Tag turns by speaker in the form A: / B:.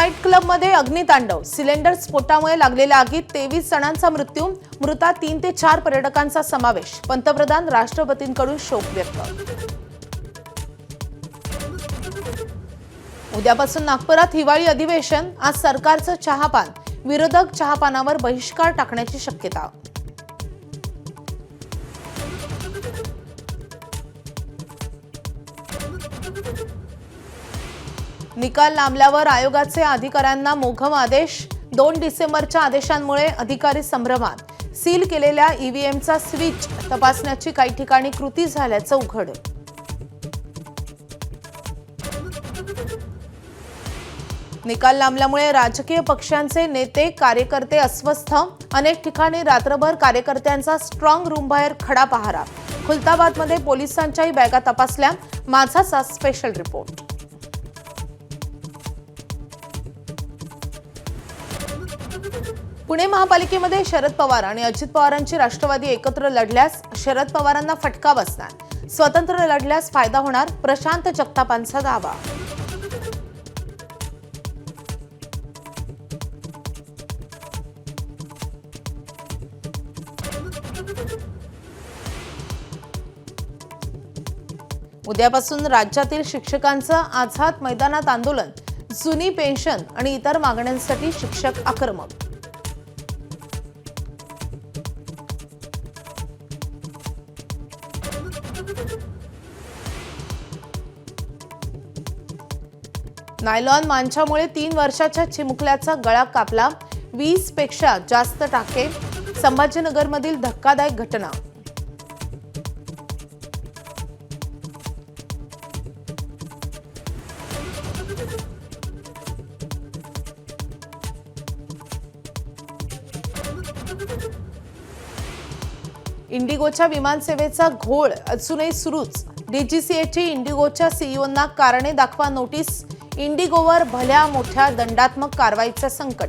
A: Night क्लबमध्ये अग्नितांडव, cylinder स्फोटामुळे लागलेल्या आगीत 23 जणांचा मृत्यू, मृतात 3 ते 4 पर्यटकांचा समावेश. पंतप्रधान राष्ट्रपतींकडून शोक व्यक्त. उद्यापासून नागपुरात हिवाळी अधिवेशन. आज सरकारचं चहापान, विरोधक चहापानावर बहिष्कार टाकण्याची शक्यता. निकाल लांबल्यावर आयोगाचे अधिकाऱ्यांना मोघम आदेश. 2 डिसेंबरच्या आदेशांमुळे अधिकारी संभ्रमात. सील केलेल्या ईव्हीएमचा स्विच तपासण्याची काही ठिकाणी कृती झाल्याचं उघड. निकाल लांबल्यामुळे राजकीय पक्षांचे नेते कार्यकर्ते अस्वस्थ. अनेक ठिकाणी रात्रभर कार्यकर्त्यांचा स्ट्रॉंग रूम बाहेर खडा पहारा. खुलताबादमध्ये पोलिसांच्याही बॅगा तपासल्या. माझाचा स्पेशल रिपोर्ट. पुणे महापालिकेमध्ये शरद पवार आणि अजित पवारांची राष्ट्रवादी एकत्र लढल्यास शरद पवारांना फटका बसणार. स्वतंत्र लढल्यास फायदा होणार, प्रशांत जगतापांचा दावा. उद्यापासून राज्यातील शिक्षकांचं आझाद मैदानात आंदोलन. जुनी पेन्शन आणि इतर मागण्यांसाठी शिक्षक आक्रमक. नायलॉन मांछामुळे 3 वर्षाच्या चिमुकल्याचा गळा कापला. 20 पेक्षा जास्त टाके. संभाजीनगरमधील धक्कादायक घटना. इंडिगोच्या विमानसेवेचा घोळ अजूनही सुरूच. डीजीसीएची इंडिगोच्या सीईओंना कारणे दाखवा नोटीस. इंडिगोवर भल्या मोठ्या दंडात्मक कारवाईचं संकट.